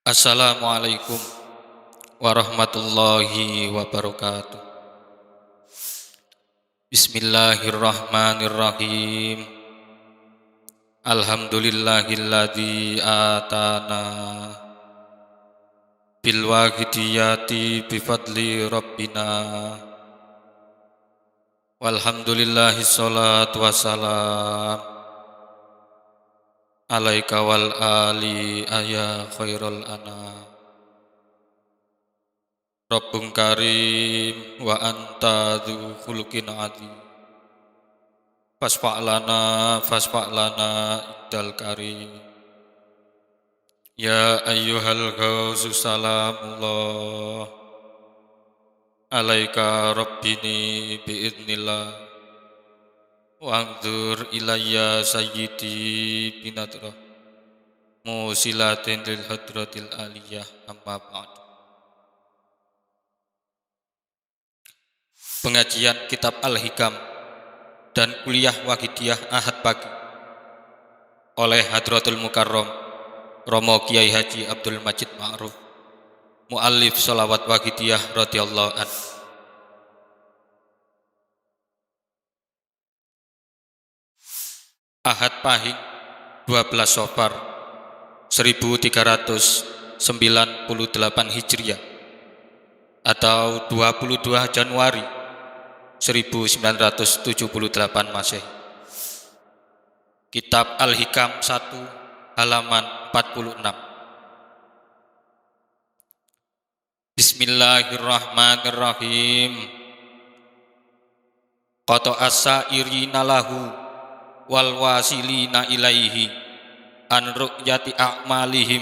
Assalamualaikum warahmatullahi wabarakatuh. Bismillahirrahmanirrahim. Alhamdulillahilladzi atana bil wahidiyati bifadli rabbina. Walhamdulillahi sholatu wassalam alaika wal ali ya khairul ana. Rabbun karim wa anta dzu khuluqin adzim. Fasfa'lana iddal karim. Ya ayyuhal ghauzu salamullah alaika rabbini biidznillah. Wa'dzur ilayya sayyidi binadrah musilatin lil hadratil aliyah amma ba'd. Pengajian kitab Al-Hikam dan kuliah Wahidiyah Ahad pagi oleh Hadratul Mukarram Romo Kiai Haji Abdul Majid Ma'ruf, muallif sholawat Wahidiyah radhiyallahu anhu. Ahad Pahing 12 Safar 1398 Hijriah atau 22 Januari 1978 Masehi. Kitab Al-Hikam 1 halaman 46. Bismillahirrahmanirrahim. Qata as-sa'irina lahu wal wasilina ilaihi an ru'yati a'malihim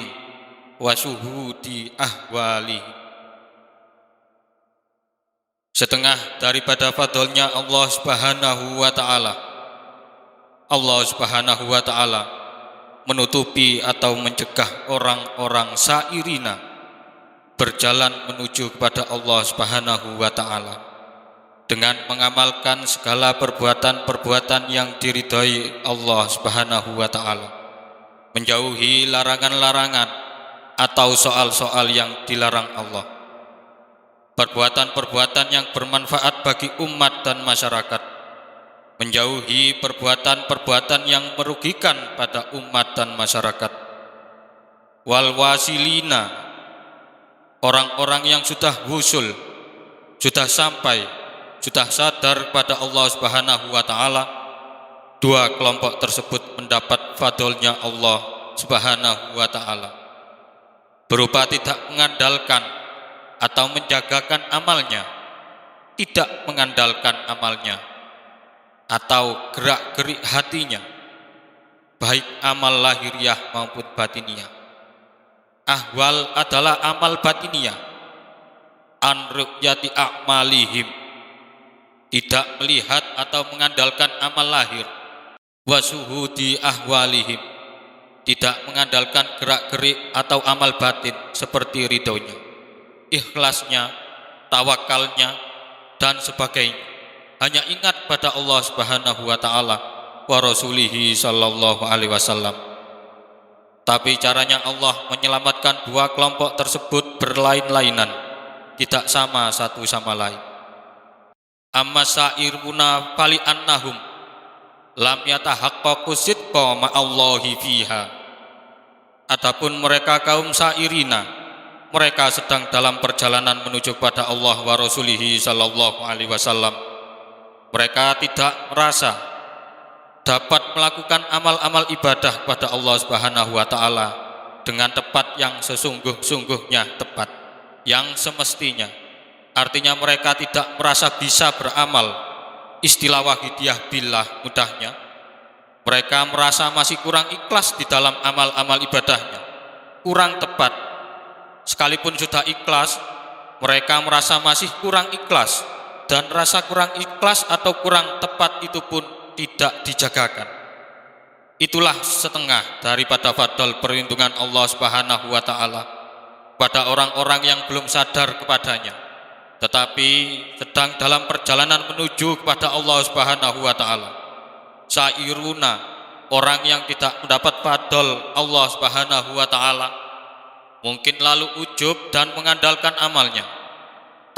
wa syuhudi ahwalihim. Setengah daripada fadlnya Allah Subhanahu wa ta'ala. Allah Subhanahu wa ta'ala menutupi atau mencegah orang-orang sa'irina berjalan menuju kepada Allah Subhanahu wa ta'ala dengan mengamalkan segala perbuatan-perbuatan yang diridhai Allah Subhanahu wa ta'ala, menjauhi larangan-larangan atau soal-soal yang dilarang Allah, perbuatan-perbuatan yang bermanfaat bagi umat dan masyarakat, menjauhi perbuatan-perbuatan yang merugikan pada umat dan masyarakat. Wal wasilina, orang-orang yang sudah wusul, sudah sampai, sudah sadar pada Allah Subhanahu wa ta'ala. Dua kelompok tersebut mendapat fadlnya Allah Subhanahu wa ta'ala berupa tidak mengandalkan atau menjagakan amalnya, tidak mengandalkan amalnya atau gerak-gerik hatinya, baik amal lahiriah maupun batiniah. Ahwal adalah amal batiniah. An ru'yati a'malihim, tidak melihat atau mengandalkan amal lahir. Wa syuhudi ahwalihim, tidak mengandalkan gerak-gerik atau amal batin seperti ridhonya, ikhlasnya, tawakalnya, dan sebagainya. Hanya ingat pada Allah Subhanahu wa ta'ala wa rasulihi sallallahu alaihi wasallam. Tapi caranya Allah menyelamatkan dua kelompok tersebut berlain-lainan, tidak sama satu sama lain. Amma sa'iruna fali annahum lam yatahaqqaqu sidqa ma'allahi fiha. Adapun mereka kaum sa'irina, mereka sedang dalam perjalanan menuju kepada Allah wa rasulihi sallallahu alaihi wasallam. Mereka tidak merasa dapat melakukan amal-amal ibadah kepada Allah Subhanahu wa ta'ala dengan tepat, yang sesungguh-sungguhnya tepat, yang semestinya. Artinya mereka tidak merasa bisa beramal. Istilah wahidiyah billah mudahnya, mereka merasa masih kurang ikhlas di dalam amal-amal ibadahnya, kurang tepat. Sekalipun sudah ikhlas, mereka merasa masih kurang ikhlas, dan rasa kurang ikhlas atau kurang tepat itu pun tidak dijagakan. Itulah setengah daripada fadl perlindungan Allah Subhanahu wa ta'ala pada orang-orang yang belum sadar kepadanya, tetapi sedang dalam perjalanan menuju kepada Allah Subhanahu wa ta'ala. Sa'iruna, orang yang tidak mendapat fadl Allah Subhanahu wa ta'ala, mungkin lalu ujub dan mengandalkan amalnya.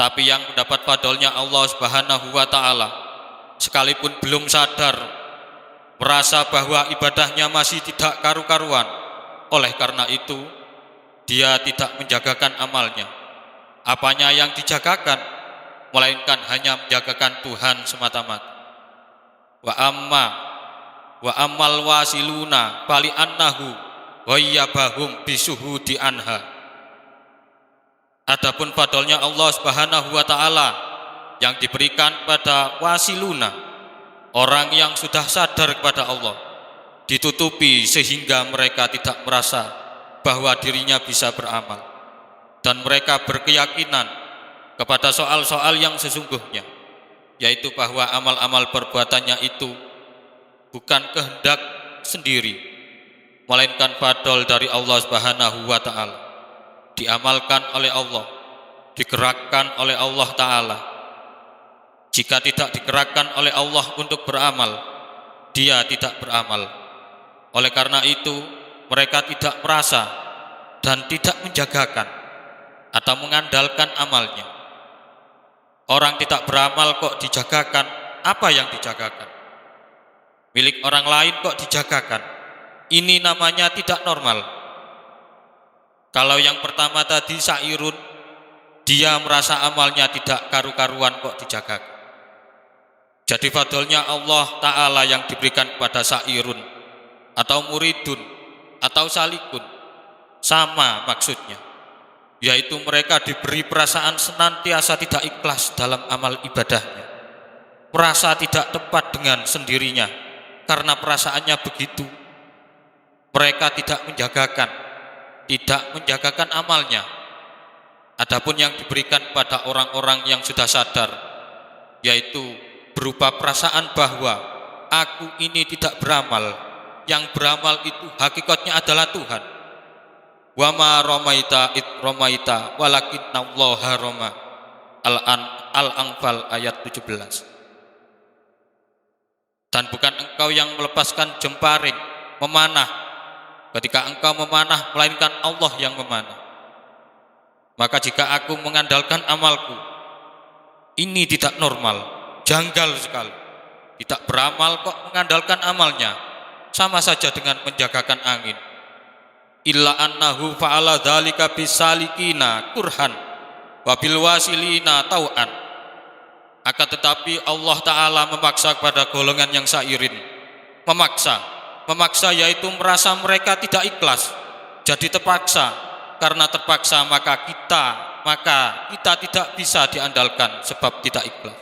Tapi yang mendapat fadlnya Allah Subhanahu wa taala, sekalipun belum sadar, merasa bahwa ibadahnya masih tidak karu-karuan. Oleh karena itu, dia tidak menjagakan amalnya. Apanya yang dijagakan, melainkan hanya menjagakan Tuhan semata-mata. Wa ammal wasiluna fali annahu ghayyabahum bisuhudi anha. Adapun fadlnya Allah Subhanahu wa taala yang diberikan pada wasiluna, orang yang sudah sadar kepada Allah, ditutupi sehingga mereka tidak merasa bahwa dirinya bisa beramal, dan mereka berkeyakinan kepada soal-soal yang sesungguhnya, yaitu bahwa amal-amal perbuatannya itu bukan kehendak sendiri, melainkan fadl dari Allah Subhanahu wa taala, diamalkan oleh Allah, digerakkan oleh Allah taala. Jika tidak digerakkan oleh Allah untuk beramal, dia tidak beramal. Oleh karena itu, mereka tidak merasa dan tidak menjagakan atau mengandalkan amalnya. Orang tidak beramal kok dijagakan, apa yang dijagakan? Milik orang lain kok dijagakan? Ini namanya tidak normal. Kalau yang pertama tadi sa'irun, dia merasa amalnya tidak karu-karuan kok dijagakan. Jadi fadlnya Allah Ta'ala yang diberikan kepada sa'irun atau muridun atau salikun sama maksudnya, yaitu mereka diberi perasaan senantiasa tidak ikhlas dalam amal ibadahnya, merasa tidak tepat dengan sendirinya karena perasaannya begitu. Mereka tidak menjagakan amalnya. Adapun yang diberikan pada orang-orang yang sudah sadar, yaitu berupa perasaan bahwa aku ini tidak beramal, yang beramal itu hakikatnya adalah Tuhan. Wa ma ramaita id ramaita walakinnallaha rama. Al-Anfal ayat 17. Dan bukan engkau yang melepaskan jemparing, memanah ketika engkau memanah, melainkan Allah yang memanah. Maka jika aku mengandalkan amalku, ini tidak normal, janggal sekali. Tidak beramal kok mengandalkan amalnya, sama saja dengan menjagakan angin. Illa annahu fa'ala dzalika bisalikina kurhan wa bil wasilina tau'an. Akan tetapi Allah Ta'ala memaksa kepada golongan yang sairin. Memaksa yaitu merasa mereka tidak ikhlas, jadi terpaksa. Karena terpaksa maka kita tidak bisa diandalkan sebab tidak ikhlas.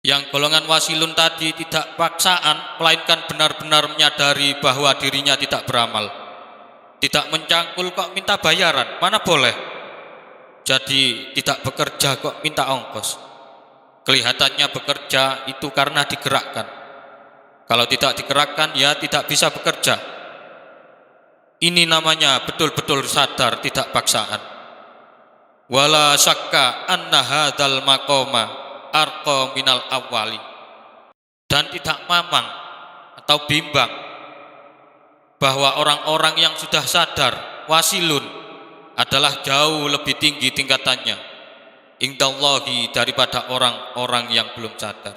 Yang golongan wasilun tadi tidak paksaan, melainkan benar-benar menyadari bahwa dirinya tidak beramal. Tidak mencangkul kok minta bayaran, mana boleh. Jadi tidak bekerja kok minta ongkos. Kelihatannya bekerja itu karena digerakkan. Kalau tidak digerakkan ya tidak bisa bekerja. Ini namanya betul-betul sadar, tidak paksaan. Wala syakka anna hadzal maqama arqa minal awwali. Dan tidak mamang atau bimbang bahwa orang-orang yang sudah sadar, wasilun, adalah jauh lebih tinggi tingkatannya indallahi daripada orang-orang yang belum sadar.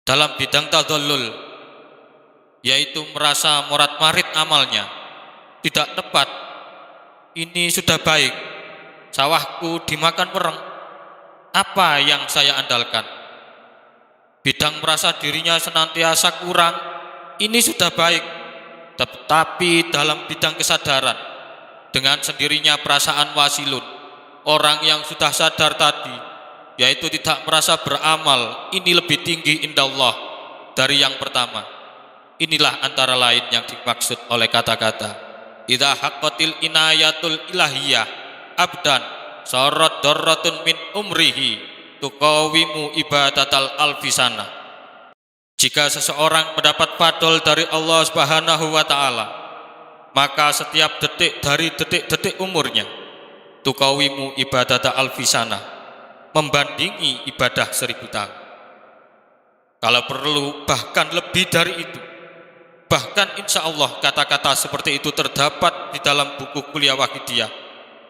Dalam bidang tadallul, yaitu merasa morat-marit amalnya, tidak tepat, ini sudah baik, sawahku dimakan pereng, apa yang saya andalkan? Bidang merasa dirinya senantiasa kurang, ini sudah baik. Tetapi dalam bidang kesadaran, dengan sendirinya perasaan wasilun, orang yang sudah sadar tadi, yaitu tidak merasa beramal, ini lebih tinggi indallah dari yang pertama. Inilah antara lain yang dimaksud oleh kata-kata idza haqqatil inayatul ilahiyah abdan sarat darratun min umrihi tuqawimu ibadatal alfisana. Jika seseorang mendapat fadl dari Allah Subhanahu wa taala, maka setiap detik dari detik-detik umurnya tuqawimu ibadatal alfisana, membandingi ibadah 1000 tahun. Kalau perlu bahkan lebih dari itu. Bahkan insya Allah kata-kata seperti itu terdapat di dalam buku kuliah Wahidiyah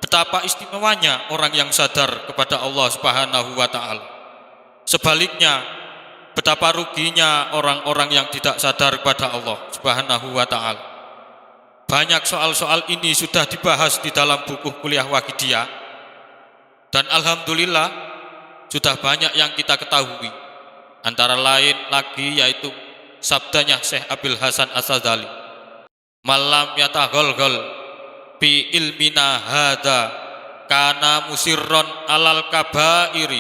betapa istimewanya orang yang sadar kepada Allah Subhanahu wa taala. Sebaliknya, betapa ruginya orang-orang yang tidak sadar kepada Allah Subhanahu wa taala. Banyak soal-soal ini sudah dibahas di dalam buku kuliah Wahidiyah dan alhamdulillah sudah banyak yang kita ketahui. Antara lain lagi yaitu sabdanya Syekh Abil Hasan As-Sadzali, malam yataghalghal bi ilmina hadza kana musirron alal kabairi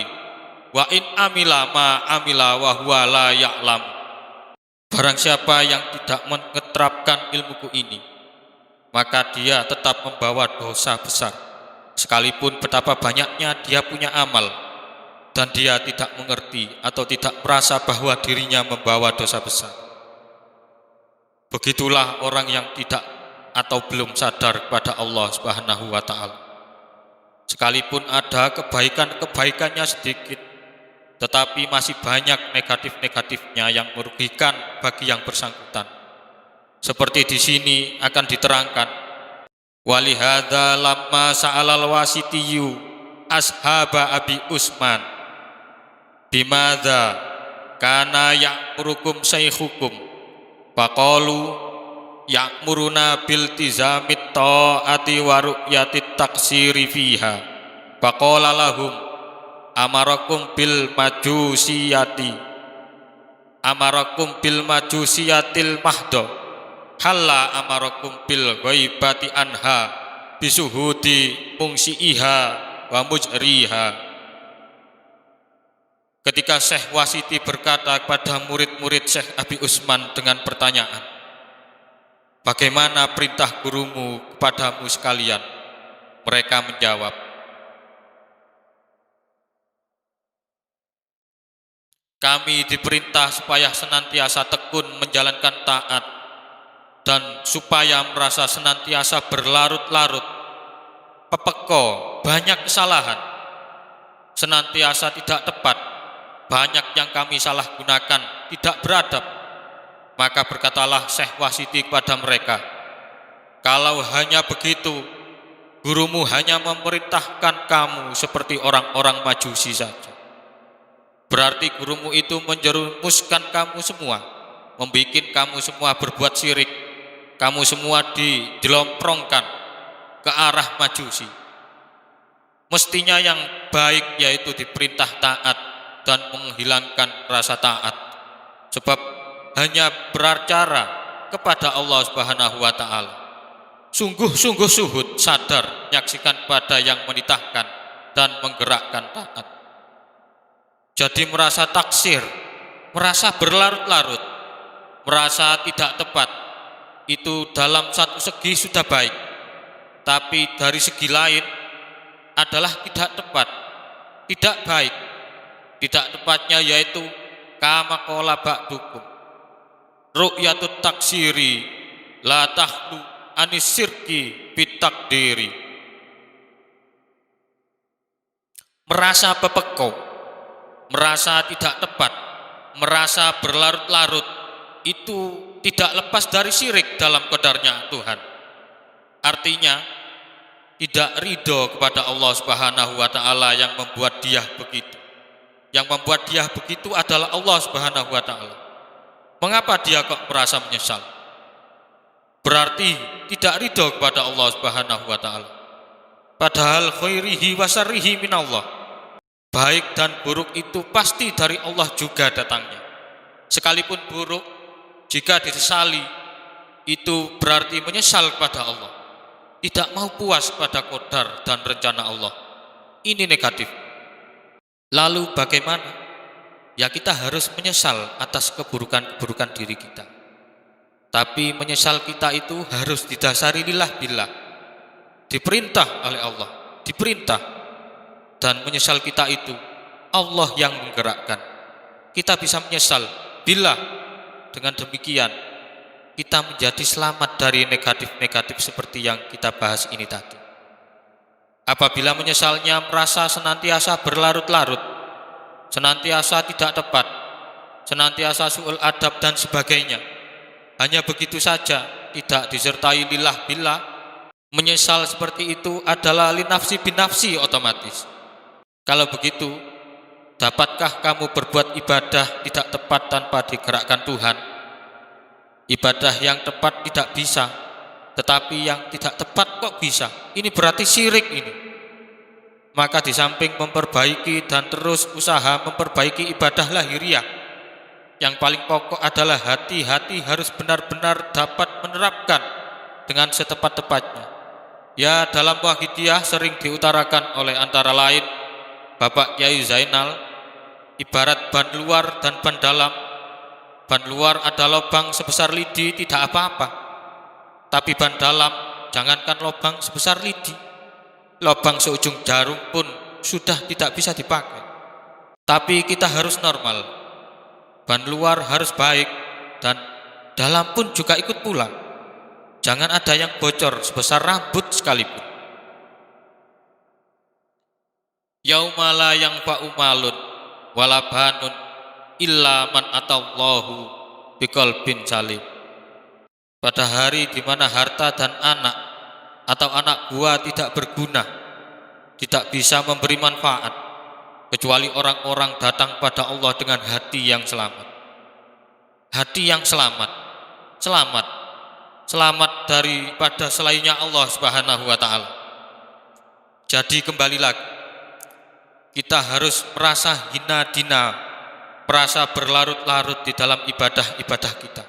wa in amila ma amila wa huwa la ya'lam. Barang siapa yang tidak menerapkan ilmuku ini, maka dia tetap membawa dosa besar sekalipun betapa banyaknya dia punya amal dan dia tidak mengerti atau tidak merasa bahwa dirinya membawa dosa besar. Begitulah orang yang tidak atau belum sadar kepada Allah Subhanahu wa taala. Sekalipun ada kebaikan-kebaikannya sedikit, tetapi masih banyak negatif-negatifnya yang merugikan bagi yang bersangkutan. Seperti di sini akan diterangkan, walihadza lamma sa'alal wasitiyu ashaba Abi Usman bimadza kana ya'murukum syaikhukum faqalu ya'muruna bil tizamit ta'ati wa ru'yatit taksiri fiha faqala lahum amarakum bil majusiyatil mahdo halla amarakum bil ghaibati anha bisuhudi mungsi'iha wa mujriha. Ketika Syekh Wasiti berkata kepada murid-murid Syekh Abi Usman dengan pertanyaan, bagaimana perintah gurumu kepadamu sekalian? Mereka menjawab, kami diperintah supaya senantiasa tekun menjalankan taat dan supaya merasa senantiasa berlarut-larut, pepeko, banyak kesalahan, senantiasa tidak tepat, banyak yang kami salah gunakan, tidak beradab. Maka berkatalah Syekh Wasiti kepada mereka, kalau hanya begitu, gurumu hanya memerintahkan kamu seperti orang-orang Majusi saja. Berarti gurumu itu menjerumuskan kamu semua, membikin kamu semua berbuat syirik, kamu semua dilomprongkan ke arah Majusi. Mestinya yang baik yaitu diperintah taat dan menghilangkan rasa taat, sebab hanya beracara kepada Allah Subhanahu wa taala. Sungguh-sungguh suhud sadar menyaksikan pada yang menitahkan dan menggerakkan taat. Jadi merasa taksir, merasa berlarut-larut, merasa tidak tepat, itu dalam satu segi sudah baik, tapi dari segi lain adalah tidak tepat, tidak baik. Tidak tepatnya yaitu kama qala ba'dukum ru'yatut taksiri la tahlu anis sirki bitakdiri. Merasa pepeko, merasa tidak tepat, merasa berlarut-larut, itu tidak lepas dari syirik dalam qadarnya Tuhan. Artinya tidak ridho kepada Allah Subhanahu wa taala yang membuat dia begitu. Yang membuat dia begitu adalah Allah Subhanahu wa taala. Mengapa dia kok merasa menyesal? Berarti tidak ridho kepada Allah Subhanahu wa taala. Padahal khairihi wa syarrihi minallah. Baik dan buruk itu pasti dari Allah juga datangnya. Sekalipun buruk, jika disesali, itu berarti menyesal kepada Allah. Tidak mau puas pada qadar dan rencana Allah. Ini negatif. Lalu bagaimana? Ya kita harus menyesal atas keburukan-keburukan diri kita. Tapi menyesal kita itu harus didasari lillah billah. Diperintah oleh Allah, diperintah. Dan menyesal kita itu Allah yang menggerakkan. Kita bisa menyesal bila dengan demikian kita menjadi selamat dari negatif-negatif seperti yang kita bahas ini tadi. Apabila menyesalnya merasa senantiasa berlarut-larut, senantiasa tidak tepat, senantiasa su'ul adab dan sebagainya, hanya begitu saja, tidak disertai lillah billah, Menyesal seperti itu adalah linafsi binafsi otomatis. Kalau begitu, dapatkah kamu berbuat ibadah tidak tepat tanpa digerakkan Tuhan? Ibadah yang tepat tidak bisa, tetapi yang tidak tepat kok bisa. Ini berarti syirik ini. Maka di samping memperbaiki dan terus usaha memperbaiki ibadah lahiriah, yang paling pokok adalah hati-hati harus benar-benar dapat menerapkan dengan setepat-tepatnya. Ya, dalam Wahidiyah sering diutarakan oleh antara lain Bapak Kiai Zainal, ibarat ban luar dan ban dalam. Ban luar ada lubang sebesar lidi tidak apa-apa, tapi ban dalam jangankan lubang sebesar lidi, lubang seujung jarum pun sudah tidak bisa dipakai. Tapi kita harus normal, ban luar harus baik dan dalam pun juga ikut pula. Jangan ada yang bocor sebesar rambut sekalipun. Yauma la yanfa'u malun wala banun illa man atallahu biqalbin salim. Pada hari di mana harta dan anak atau anak buah tidak berguna, tidak bisa memberi manfaat, kecuali orang-orang datang pada Allah dengan hati yang selamat. Hati yang selamat, selamat daripada selainnya Allah Subhanahu wa ta'ala. Jadi kembali lagi, kita harus merasa hina dina, merasa berlarut-larut di dalam ibadah-ibadah kita.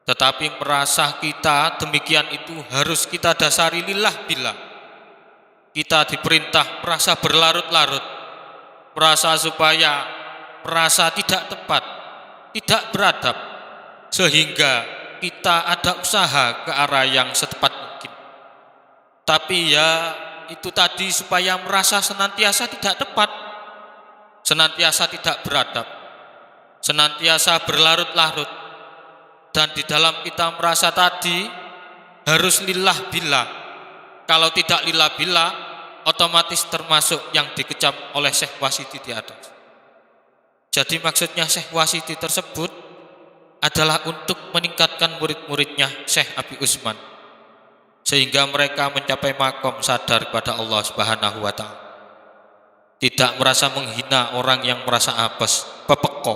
Tetapi merasa kita demikian itu harus kita dasari lillah billah. Kita diperintah merasa berlarut-larut, merasa supaya merasa tidak tepat, tidak beradab, sehingga kita ada usaha ke arah yang setepat mungkin. Tapi ya itu tadi, supaya merasa senantiasa tidak tepat, senantiasa tidak beradab, senantiasa berlarut-larut, dan di dalam kita merasa tadi harus lillah billah. Kalau tidak lillah billah, otomatis termasuk yang dikecam oleh Syekh Wasiti di atas. Jadi maksudnya Syekh Wasiti tersebut adalah untuk meningkatkan murid-muridnya Syekh Abi Usman, sehingga mereka mencapai makom sadar kepada Allah Subhanahu wa ta'ala. Tidak merasa menghina orang yang merasa apes, pepeko,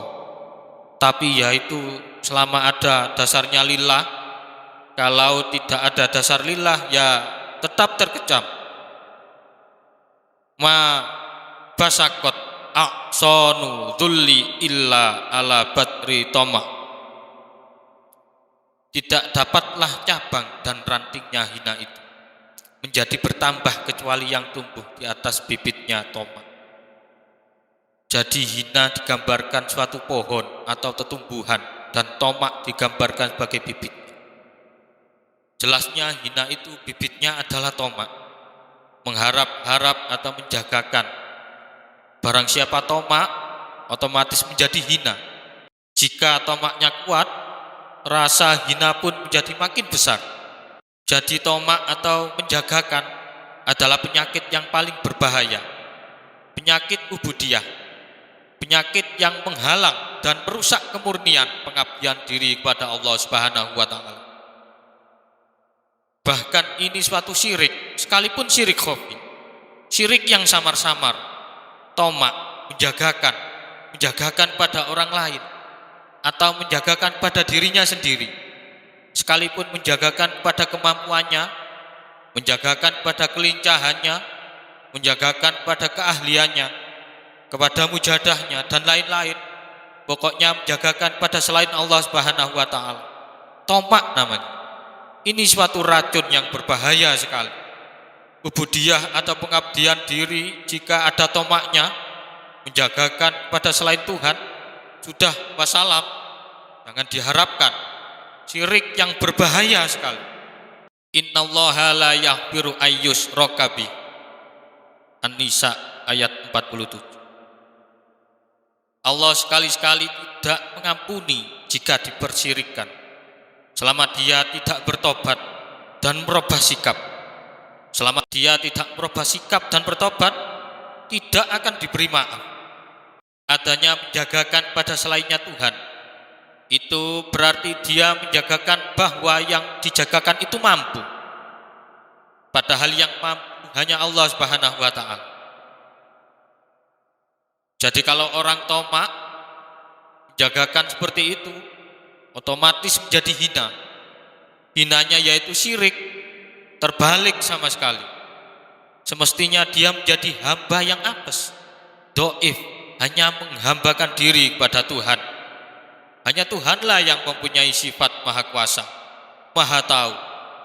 tapi yaitu selama ada dasarnya lillah. Kalau tidak ada dasar lillah, ya tetap terkecam. Ma basakot aqsanu dhulli illa ala badri toma. Tidak dapatlah cabang dan rantingnya hina itu menjadi bertambah kecuali yang tumbuh di atas bibitnya tomat. Jadi hina digambarkan suatu pohon atau tetumbuhan, dan tomat digambarkan sebagai bibit. Jelasnya hina itu bibitnya adalah tomat, mengharap-harap atau menjagakan. Barang siapa tomat, otomatis menjadi hina. Jika tomatnya kuat, rasa hina pun menjadi makin besar. Jadi tomak atau menjagakan adalah penyakit yang paling berbahaya, penyakit ubudiyah, penyakit yang menghalang dan merusak kemurnian pengabdian diri kepada Allah Subhanahu wa ta'ala. Bahkan ini suatu syirik, sekalipun syirik khafi, syirik yang samar-samar. Tomak menjagakan pada orang lain, atau menjagakan pada dirinya sendiri, sekalipun menjagakan pada kemampuannya, menjagakan pada kelincahannya, menjagakan pada keahliannya, kepada mujadahnya dan lain-lain. Pokoknya menjagakan pada selain Allah Subhanahu wa ta'ala. Tomak namanya. Ini suatu racun yang berbahaya sekali. Ubudiyah atau pengabdian diri jika ada tomaknya, menjagakan pada selain Tuhan, sudah wassalam, jangan diharapkan. Syirik yang berbahaya sekali. Innallaha la yaghfiru ayyushraka bih. An-Nisa ayat 47. Allah sekali-sekali tidak mengampuni jika dipersyirikkan, selama dia tidak bertobat dan merubah sikap. Selama dia tidak merubah sikap dan bertobat, tidak akan diberi maaf. Adanya menjagakan pada selainnya Tuhan, itu berarti dia menjagakan bahwa yang dijagakan itu mampu. Padahal yang mampu hanya Allah Subhanahu wa taala. Jadi kalau orang tomak menjagakan seperti itu, otomatis menjadi hina. Hinanya yaitu syirik, terbalik sama sekali. Semestinya dia menjadi hamba yang apes, doif, hanya menghambakan diri kepada Tuhan. Hanya Tuhanlah yang mempunyai sifat maha kuasa, maha tahu,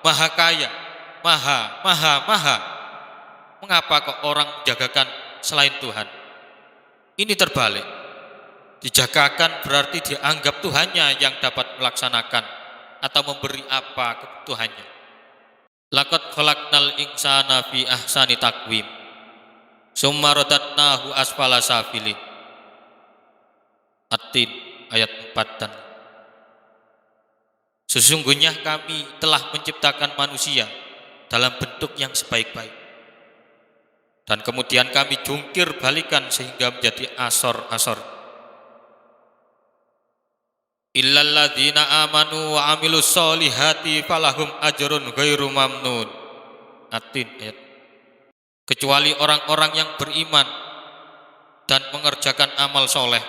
maha kaya, maha. Mengapa kok orang menjagakan selain Tuhan? Ini terbalik. Dijagakan berarti dianggap Tuhannya yang dapat melaksanakan atau memberi apa kebutuhannya. Laqad khalaqnal insana fi ahsani taqwim summa radadnahu asfala safilin. At-Tin ayat 4 dan sesungguhnya kami telah menciptakan manusia dalam bentuk yang sebaik-baik, dan kemudian kami jungkir balikan sehingga menjadi asor-asor. Illal ladzina amanu wa amilus solihati falahum ajrun ghairu mamnun. At-Tin ayat. Kecuali orang-orang yang beriman dan mengerjakan amal soleh,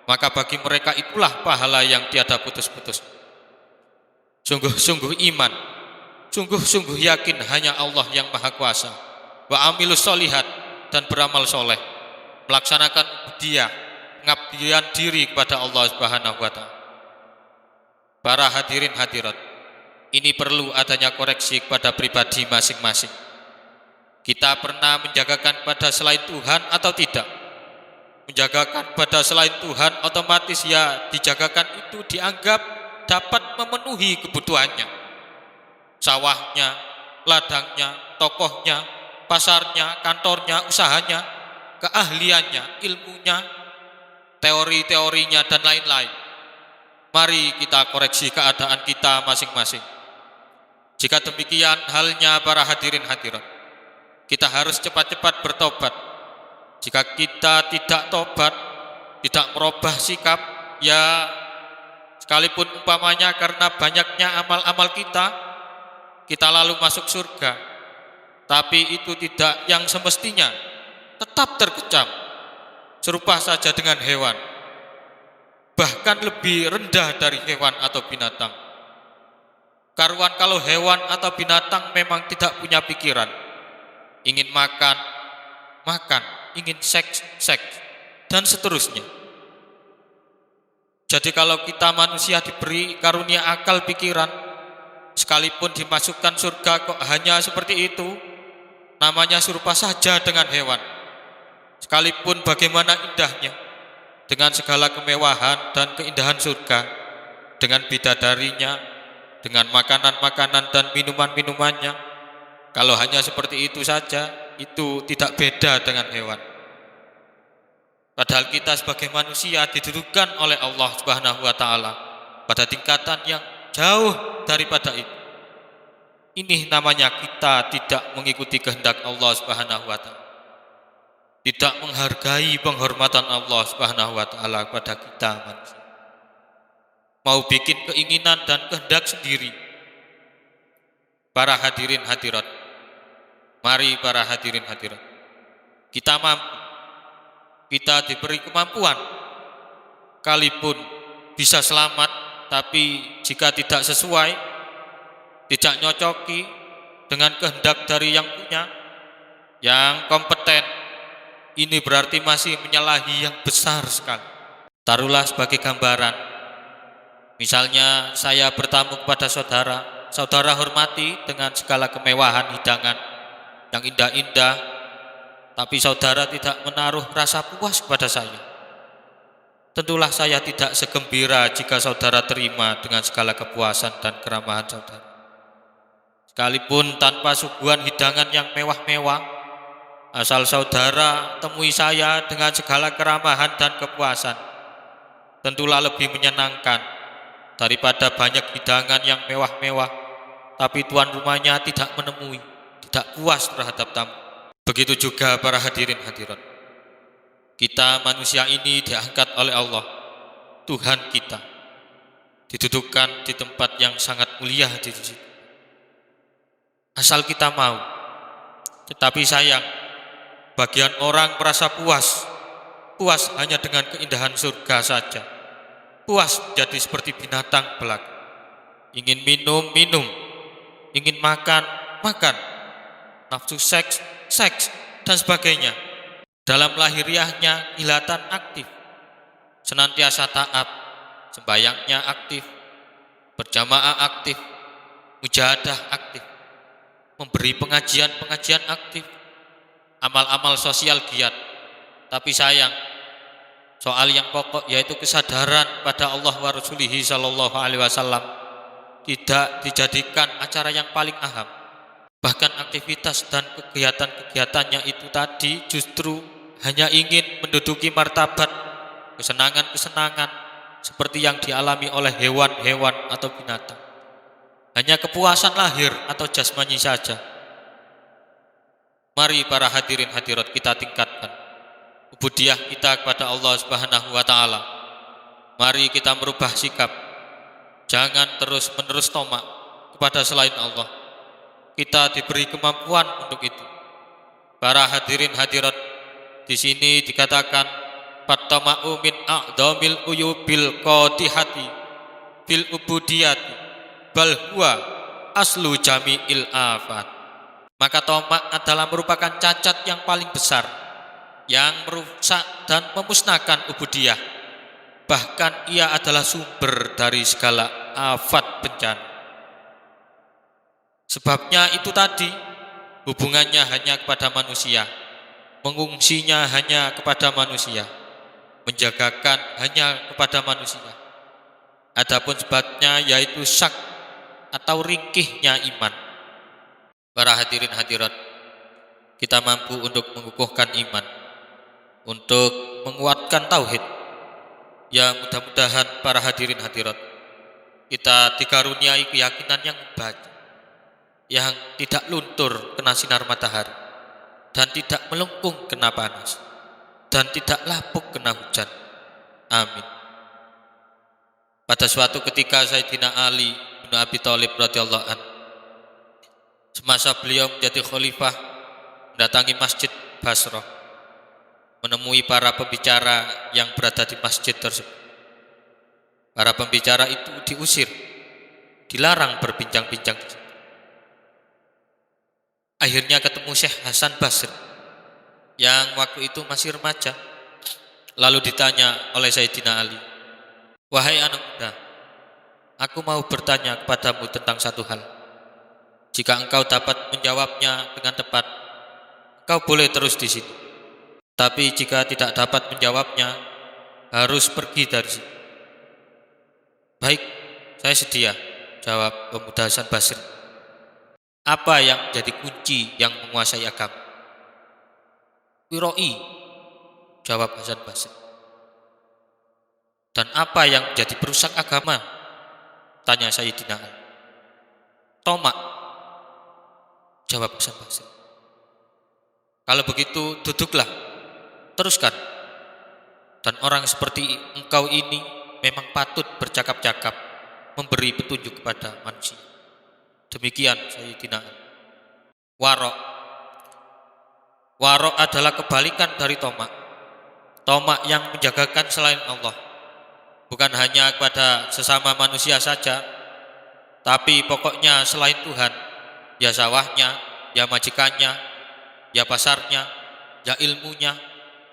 maka bagi mereka itulah pahala yang tiada putus-putus. Sungguh-sungguh iman, sungguh-sungguh yakin hanya Allah yang maha kuasa. Wa amilus solihat, dan beramal soleh, melaksanakan ubudiyah, pengabdian diri kepada Allah Subhanahu wa taala. Para hadirin hadirat, ini perlu adanya koreksi kepada pribadi masing-masing. Kita pernah menjagakan pada selain Tuhan atau tidak? Menjagakan pada selain Tuhan otomatis ya dijagakan itu dianggap dapat memenuhi kebutuhannya. Sawahnya, ladangnya, tokohnya, pasarnya, kantornya, usahanya, keahliannya, ilmunya, teori-teorinya, dan lain-lain. Mari kita koreksi keadaan kita masing-masing. Jika demikian halnya para hadirin hadirat, kita harus cepat-cepat bertobat. Jika kita tidak tobat, tidak merubah sikap, ya sekalipun umpamanya karena banyaknya amal-amal kita lalu masuk surga, tapi itu tidak yang semestinya, tetap terkecam, serupa saja dengan hewan, bahkan lebih rendah dari hewan atau binatang. Karuan kalau hewan atau binatang memang tidak punya pikiran, ingin makan, ingin seks, dan seterusnya. Jadi kalau kita manusia diberi karunia akal pikiran, sekalipun dimasukkan surga kok hanya seperti itu, namanya serupa saja dengan hewan. Sekalipun bagaimana indahnya, dengan segala kemewahan dan keindahan surga, dengan bidadarinya, dengan makanan-makanan dan minuman-minumannya, kalau hanya seperti itu saja, itu tidak beda dengan hewan. Padahal kita sebagai manusia didudukan oleh Allah Subhanahu wa taala pada tingkatan yang jauh daripada itu. Ini namanya kita tidak mengikuti kehendak Allah Subhanahu wa taala, tidak menghargai penghormatan Allah Subhanahu wa taala kepada kita manusia. Mau bikin keinginan dan kehendak sendiri. Para hadirin hadirat, mari para hadirin hadirat, kita mampu, kita diberi kemampuan, kalipun bisa selamat, tapi jika tidak sesuai, tidak nyocoki dengan kehendak dari yang punya, yang kompeten, ini berarti masih menyalahi yang besar sekali. Taruhlah sebagai gambaran, misalnya saya bertamu kepada saudara, saudara hormati dengan segala kemewahan hidangan yang indah-indah, tapi saudara tidak menaruh rasa puas kepada saya. Tentulah saya tidak segembira jika saudara terima dengan segala kepuasan dan keramahan saudara. Sekalipun tanpa suguhan hidangan yang mewah-mewah, asal saudara temui saya dengan segala keramahan dan kepuasan, tentulah lebih menyenangkan daripada banyak hidangan yang mewah-mewah, tapi tuan rumahnya tidak menemui, tidak puas terhadap tamu. Begitu juga para hadirin hadirat, kita manusia ini diangkat oleh Allah, Tuhan kita, didudukkan di tempat yang sangat mulia di sisi. asal kita mau. Tetapi sayang, bagian orang merasa puas hanya dengan keindahan surga saja. Puas menjadi seperti binatang belaka. Ingin minum, minum. Ingin makan, makan. Nafsu seks, seks, dan sebagainya. Dalam lahiriahnya kilatan aktif. Senantiasa taat, sembayangnya aktif, berjamaah aktif, mujahadah aktif, memberi pengajian-pengajian aktif, amal-amal sosial giat. Tapi sayang, soal yang pokok yaitu kesadaran pada Allah wa Rasulihi sallallahu alaihi wasallam tidak dijadikan acara yang paling aham. Bahkan aktivitas dan kegiatan-kegiatannya itu tadi justru hanya ingin menduduki martabat kesenangan-kesenangan seperti yang dialami oleh hewan-hewan atau binatang. Hanya kepuasan lahir atau jasmani saja. Mari para hadirin hadirat kita tingkatkan ubudiyah kita kepada Allah Subhanahu wa taala. Mari kita merubah sikap. Jangan terus-menerus tomak kepada selain Allah. Kita diberi kemampuan untuk itu. Para hadirin hadirat, di sini dikatakan fattama'u min a'dhamil uyubil qatihati fil ubudiyati bal huwa aslu jami'il afat. Maka tomak adalah merupakan cacat yang paling besar yang merusak dan memusnahkan ubudiyah. Bahkan ia adalah sumber dari segala afat bencana. Sebabnya itu tadi, hubungannya hanya kepada manusia, mengungsinya hanya kepada manusia, menjagakan hanya kepada manusia. Adapun sebabnya yaitu syak atau ringkihnya iman. Para hadirin hadirat, kita mampu untuk mengukuhkan iman, untuk menguatkan tauhid. Ya mudah-mudahan para hadirin hadirat, kita dikaruniai keyakinan yang baik, yang tidak luntur kena sinar matahari, dan tidak melengkung kena panas, dan tidak lapuk kena hujan. Amin. Pada suatu ketika Sayyidina Ali bin Abi Thalib radhiyallahu anhu, semasa beliau menjadi khalifah, mendatangi Masjid Basrah, menemui para pembicara yang berada di masjid tersebut. Para pembicara itu diusir, dilarang berbincang-bincang. Akhirnya ketemu Syekh Hasan Basri yang waktu itu masih remaja. Lalu ditanya oleh Sayyidina Ali, "Wahai anak muda, aku mau bertanya kepadamu tentang satu hal. Jika engkau dapat menjawabnya dengan tepat, engkau boleh terus di sini. Tapi jika tidak dapat menjawabnya, harus pergi dari sini." "Baik, saya sedia," jawab pemuda Hasan Basri. "Apa yang menjadi kunci yang menguasai agama?" "Wiroi," jawab Hasan Basri. "Dan apa yang menjadi perusak agama?" tanya Sayyidina Ali. "Tomak," jawab Hasan Basri. "Kalau begitu duduklah, teruskan. Dan orang seperti engkau ini memang patut bercakap-cakap, memberi petunjuk kepada manusia." Demikian Sayyidina Ali. Warok. Warok adalah kebalikan dari tomak. Tomak yang menjagakan selain Allah, bukan hanya kepada sesama manusia saja, tapi pokoknya selain Tuhan, ya sawahnya, ya majikannya, ya pasarnya, ya ilmunya,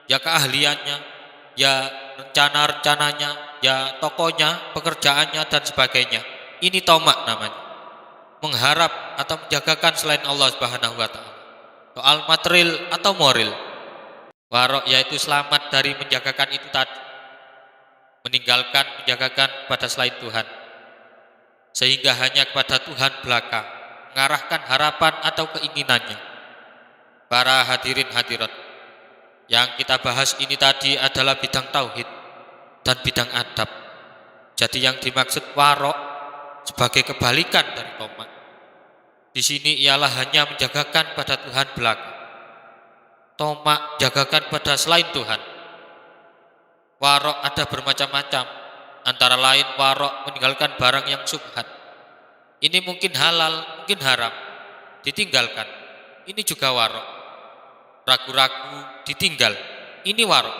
ya keahliannya, ya rencana-rencananya, ya tokonya, pekerjaannya, dan sebagainya. Ini tomak namanya. Mengharap atau menjagakan selain Allah Subhanahu wa taala. Soal material atau moral. Warok yaitu selamat dari menjagakan itu tadi. Meninggalkan menjagakan kepada selain Tuhan. Sehingga hanya kepada Tuhan belaka, mengarahkan harapan atau keinginannya. Para hadirin hadirat, yang kita bahas ini tadi adalah bidang tauhid dan bidang adab. Jadi yang dimaksud warok sebagai kebalikan dari tomak di sini ialah hanya menjagakan pada Tuhan belaka. Tomak jagakan pada selain Tuhan. Warok ada bermacam-macam, antara lain warok meninggalkan barang yang syubhat. Ini mungkin halal, mungkin haram, ditinggalkan. Ini juga warok. Ragu-ragu ditinggal. Ini warok.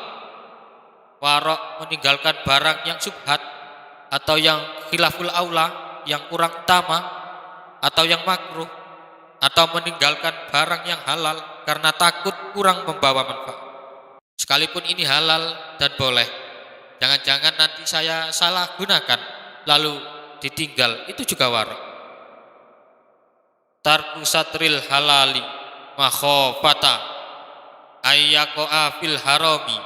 Warok meninggalkan barang yang subhat atau yang khilaful aula, yang kurang utama atau yang makruh, atau meninggalkan barang yang halal karena takut kurang membawa manfaat. Sekalipun ini halal dan boleh, jangan-jangan nanti saya salah gunakan lalu ditinggal, itu juga warok. Tarku satril halali makhofata ayyaqa'a fil harami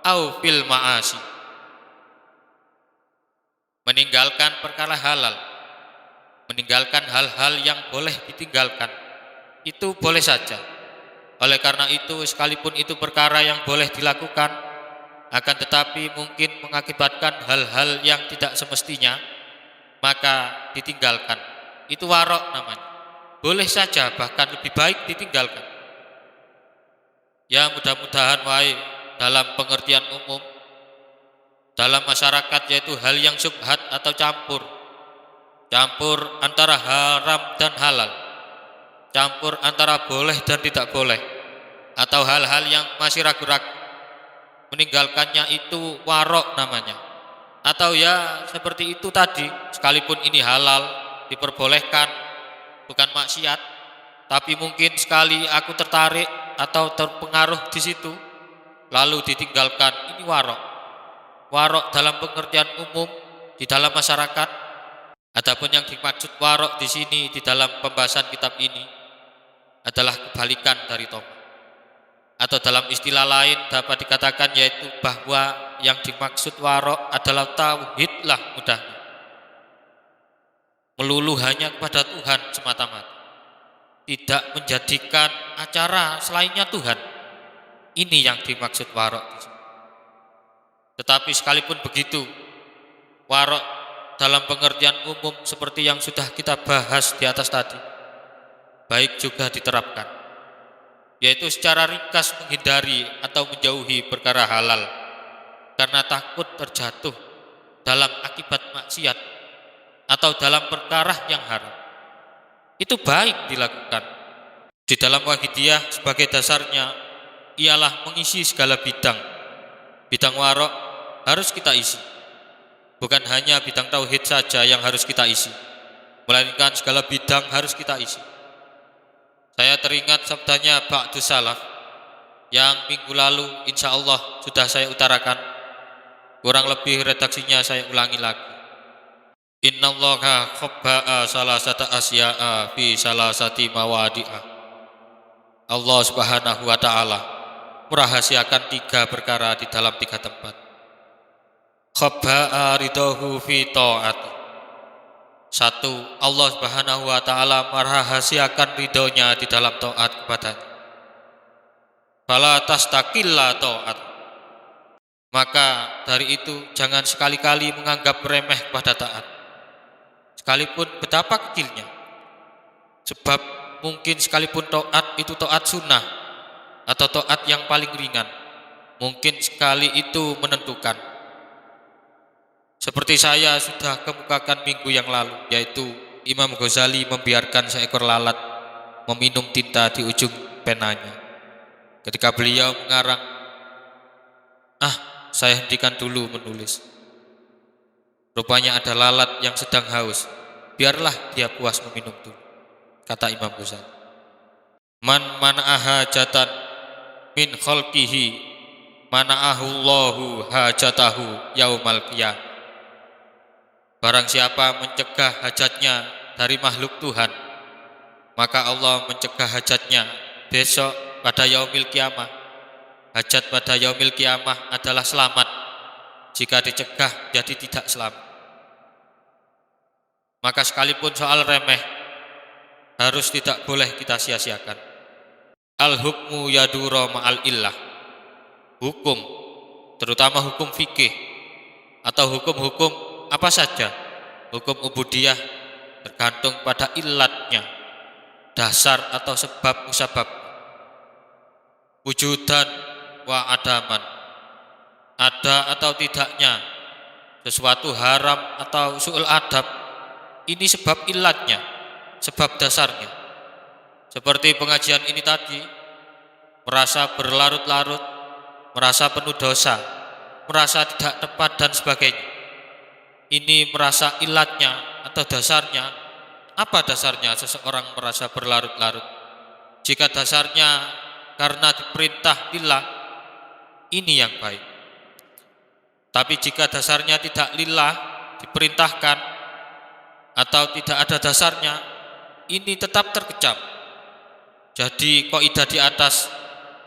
au fil ma'asi. Meninggalkan perkara halal, meninggalkan hal-hal yang boleh ditinggalkan, itu boleh saja. Oleh karena itu, sekalipun itu perkara yang boleh dilakukan, akan tetapi mungkin mengakibatkan hal-hal yang tidak semestinya, maka ditinggalkan. Itu warok namanya. Boleh saja, bahkan lebih baik ditinggalkan. Ya mudah-mudahan wae dalam pengertian umum dalam masyarakat, yaitu hal yang subhat atau campur antara haram dan halal, campur antara boleh dan tidak boleh, atau hal-hal yang masih ragu-ragu, meninggalkannya itu warok namanya. Atau ya seperti itu tadi, sekalipun ini halal, diperbolehkan, bukan maksiat, tapi mungkin sekali aku tertarik atau terpengaruh di situ lalu ditinggalkan, ini warok. Warok dalam pengertian umum di dalam masyarakat. Adapun yang dimaksud warok di sini di dalam pembahasan kitab ini adalah kebalikan dari tomat. Atau dalam istilah lain dapat dikatakan yaitu bahwa yang dimaksud warok adalah tauhidlah mudahnya. Melulu hanya kepada Tuhan semata-mata, tidak menjadikan acara selainnya Tuhan. Ini yang dimaksud warok. Tetapi sekalipun begitu, warok dalam pengertian umum seperti yang sudah kita bahas di atas tadi, baik juga diterapkan, yaitu secara ringkas menghindari atau menjauhi perkara halal karena takut terjatuh dalam akibat maksiat atau dalam perkara yang haram. Itu baik dilakukan. Di dalam wahidiyah sebagai dasarnya ialah mengisi segala bidang. Bidang warok harus kita isi. Bukan hanya bidang tauhid saja yang harus kita isi, melainkan segala bidang harus kita isi. Saya teringat sabdanya Ba'dus Salaf yang minggu lalu insya Allah sudah saya utarakan. Kurang lebih redaksinya saya ulangi lagi. Innallaha khabba'a salasata asya'a fi salasati mawadi'a. Allah subhanahu wa ta'ala merahasiakan 3 perkara di dalam 3 tempat. Khabba'a ridahu fi ta'ati. 1. Allah subhanahu wa ta'ala merahasiakan ridhonya di dalam taat kepadanya. Fala tastaqilla ta'at. Maka dari itu jangan sekali-kali menganggap remeh pada taat, sekalipun betapa kecilnya. Sebab mungkin sekalipun taat itu taat sunnah atau taat yang paling ringan, mungkin sekali itu menentukan. Seperti saya sudah kemukakan minggu yang lalu, yaitu Imam Ghazali membiarkan seekor lalat meminum tinta di ujung penanya. Ketika beliau mengarang, saya hentikan dulu menulis. Rupanya ada lalat yang sedang haus, biarlah dia puas meminum dulu, kata Imam Ghazali. Man mana'aha hajatan min khalqihi mana'ahullahu hajatahu yaumal qiyamah. Barang siapa mencegah hajatnya dari makhluk Tuhan, maka Allah mencegah hajatnya besok pada yaumil kiamah. Hajat pada yaumil kiamah adalah selamat. Jika dicegah jadi tidak selamat. Maka sekalipun soal remeh harus tidak boleh kita sia-siakan. Al-hukmu yadura ma'al illah. Hukum, terutama hukum fikih atau hukum-hukum apa saja, hukum ubudiyah tergantung pada illatnya, dasar atau sebab musabab, wujudan wa adaman, ada atau tidaknya sesuatu haram atau su'ul adab, ini sebab illatnya, sebab dasarnya. Seperti pengajian ini tadi, merasa berlarut-larut, merasa penuh dosa, merasa tidak tepat dan sebagainya. Ini merasa ilatnya atau dasarnya. Apa dasarnya seseorang merasa berlarut-larut? Jika dasarnya karena diperintah lillah, ini yang baik. Tapi jika dasarnya tidak lillah, diperintahkan, atau tidak ada dasarnya, ini tetap terkecam. Jadi kaidah di atas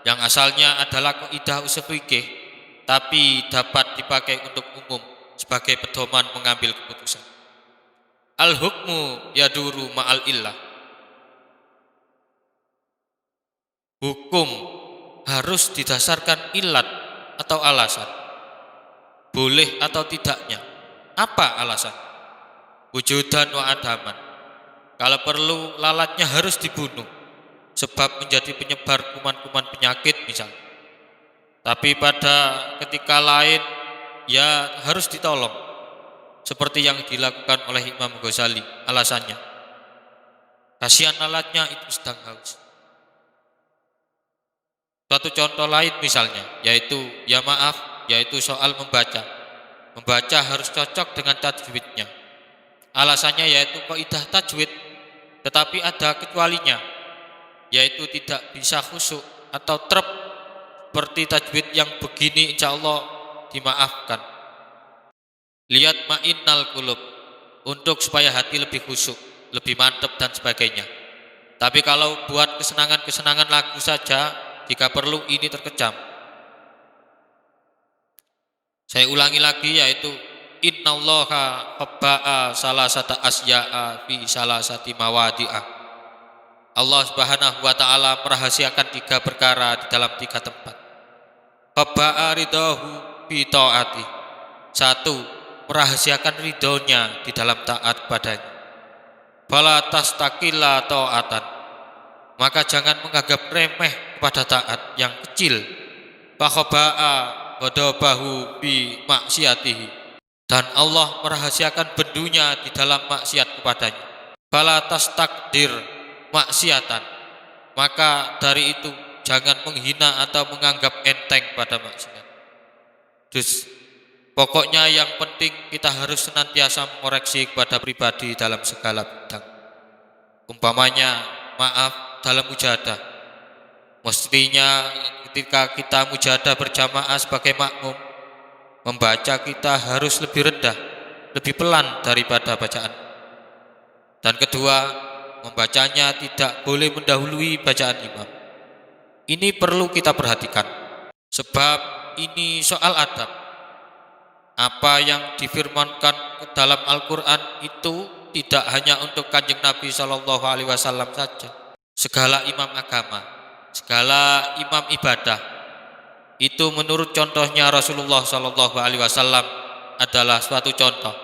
yang asalnya adalah kaidah usul fikih, tapi dapat dipakai untuk umum sebagai pedoman mengambil keputusan. Al-hukmu yaduru ma'al illah. Hukum harus didasarkan ilat atau alasan. Boleh atau tidaknya. Apa alasan? Wujudan wa adaman. Kalau perlu lalatnya harus dibunuh, sebab menjadi penyebar kuman-kuman penyakit misalnya. Tapi pada ketika lain ya harus ditolong, seperti yang dilakukan oleh Imam Ghazali. Alasannya, kasihan lalatnya itu sedang haus. Suatu contoh lain misalnya, yaitu yaitu soal membaca. Membaca harus cocok dengan tajwidnya. Alasannya yaitu kaidah tajwid, tetapi ada kecualinya, yaitu tidak bisa khusyuk atau trep seperti tajwid yang begini, insya Allah dimaafkan. Lihat ma'innal qulub, untuk supaya hati lebih khusyuk, lebih mantap dan sebagainya. Tapi kalau buat kesenangan-kesenangan lagu saja, jika perlu ini terkecam. Saya ulangi lagi, yaitu innallaha qabba'a salasata asya'a fi salasati mawadi'ah. Allah Subhanahu wa taala merahasiakan 3 perkara di dalam 3 tempat. Qabba'a ridahu fi ta'ati. 1, merahasiakan ridhonya di dalam taat padanya. Fala tastaqilla ta'atan. Maka jangan menganggap remeh kepada taat yang kecil. Fakhaba'a ghadabahu bi maksiatihi. Dan Allah merahasiakan bendunya di dalam maksiat kepadanya. Fala tastakdir maksiatan. Maka dari itu jangan menghina atau menganggap enteng pada maksiat. Dus, pokoknya yang penting kita harus senantiasa mengoreksi kepada pribadi dalam segala bidang. Umpamanya maaf dalam mujahadah, mestinya ketika kita mujahadah berjamaah sebagai makmum, membaca kita harus lebih rendah, lebih pelan daripada bacaan. Dan kedua, membacanya tidak boleh mendahului bacaan imam. Ini perlu kita perhatikan, sebab ini soal adab. Apa yang difirmankan dalam Al-Quran itu tidak hanya untuk Kanjeng Nabi SAW saja. Segala imam agama, segala imam ibadah, itu menurut contohnya Rasulullah SAW adalah suatu contoh,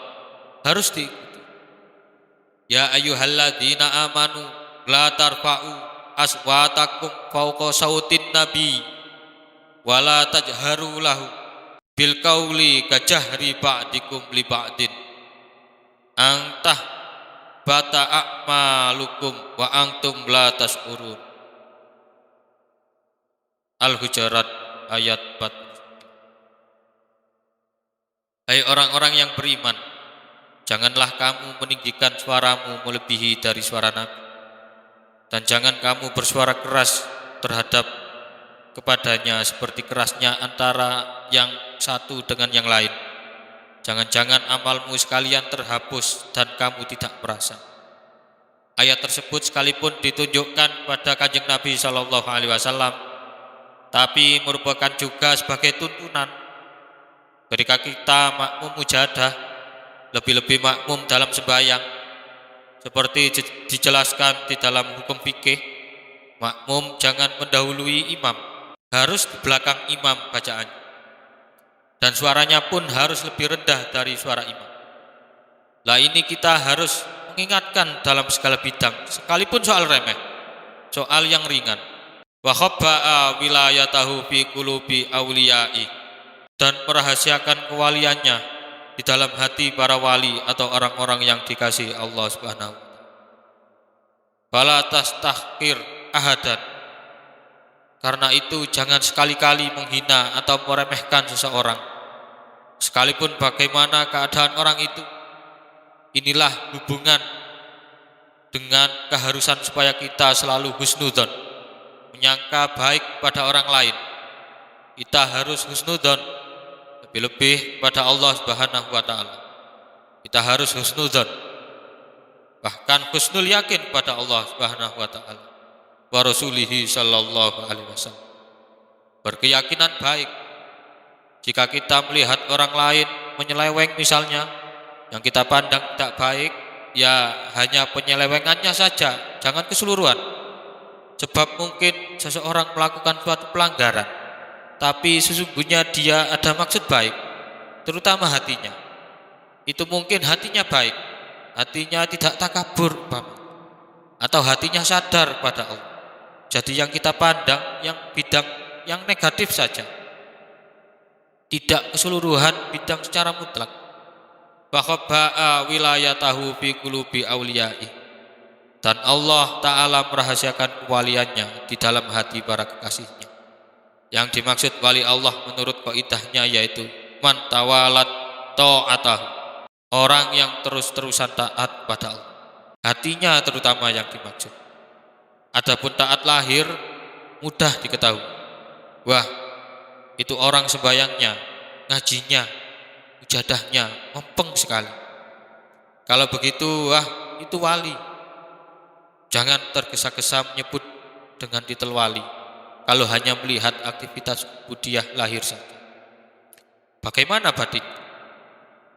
harus diikuti. Ya ayyuhalladzina amanu la tarfa'u aswatakum fawqa sautin nabi wa la tajharu lahu bil qauli kajahri ba'dikum li ba'din antah bata a'malukum wa antum la tash'urun. Al-Hujurat ayat 4. Hai orang-orang yang beriman, janganlah kamu meninggikan suaramu melebihi dari suara Nabi, dan jangan kamu bersuara keras terhadap kepadanya seperti kerasnya antara yang satu dengan yang lain. Jangan-jangan amalmu sekalian terhapus dan kamu tidak merasa. Ayat tersebut sekalipun ditunjukkan pada Kanjeng Nabi SAW, tapi merupakan juga sebagai tuntunan ketika kita makmum mujahadah, lebih-lebih makmum dalam sembahyang, seperti dijelaskan di dalam hukum fikih. Makmum jangan mendahului imam, harus di belakang imam bacaannya, dan suaranya pun harus lebih rendah dari suara imam. Lah ini kita harus mengingatkan dalam segala bidang, sekalipun soal remeh, soal yang ringan. Wa khabba'a wilayatahu fi qulubi awliya'i, dan merahasiakan kewaliannya di dalam hati para wali atau orang-orang yang dikasihi Allah Subhanahu. Fala tastahqir ahadan. Karena itu jangan sekali-kali menghina atau meremehkan seseorang, sekalipun bagaimana keadaan orang itu. Inilah hubungan dengan keharusan supaya kita selalu husnudzon, menyangka baik pada orang lain. Kita harus husnudzon, lebih-lebih pada Allah Subhanahu wa taala. Kita harus husnudzon, bahkan husnul yakin pada Allah Subhanahu wa taala wa rasulihi sallallahu alaihi wasallam. Berkeyakinan baik. Jika kita melihat orang lain menyeleweng misalnya, yang kita pandang tidak baik, ya hanya penyelewengannya saja, jangan keseluruhan. Sebab mungkin seseorang melakukan suatu pelanggaran, tapi sesungguhnya dia ada maksud baik, terutama hatinya. Itu mungkin hatinya baik, hatinya tidak takabur, atau hatinya sadar pada Allah. Jadi yang kita pandang yang bidang yang negatif saja, tidak keseluruhan bidang secara mutlak. Fakhabba'a wilayatahu fi qulubi awliya'i. Dan Allah Ta'ala merahasiakan kewaliannya di dalam hati para kekasihnya. Yang dimaksud wali Allah menurut kaidahnya yaitu man tawalat ta'atahu, orang yang terus-terusan taat pada Allah. Hatinya terutama yang dimaksud. Adapun taat lahir mudah diketahui. Wah, itu orang sembayangnya, ngajinya, ijadahnya mempeng sekali. Kalau begitu, wah, itu wali. Jangan tergesa-gesa menyebut dengan titel wali kalau hanya melihat aktivitas budiah lahir saja. Bagaimana batin?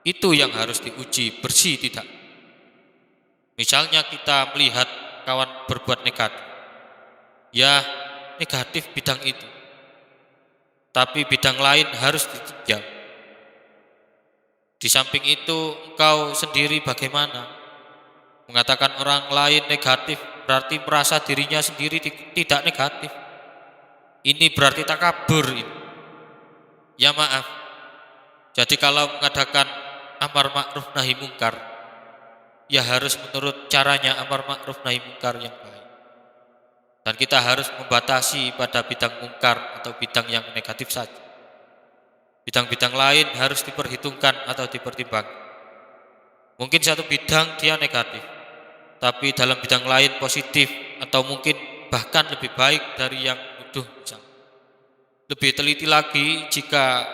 Itu yang harus diuji, bersih tidak. Misalnya kita melihat kawan berbuat negatif, ya negatif bidang itu, tapi bidang lain harus ditinjau. Di samping itu engkau sendiri bagaimana? Mengatakan orang lain negatif berarti merasa dirinya sendiri tidak negatif. Ini berarti takabur ini. Ya maaf. Jadi kalau mengadakan amar ma'ruf nahi mungkar, ya harus menurut caranya amar ma'ruf nahi mungkar yang baik. Dan kita harus membatasi pada bidang mungkar atau bidang yang negatif saja. Bidang-bidang lain harus diperhitungkan atau dipertimbangkan. Mungkin satu bidang dia negatif, tapi dalam bidang lain positif, atau mungkin bahkan lebih baik dari yang nuduh misalnya. Lebih teliti lagi jika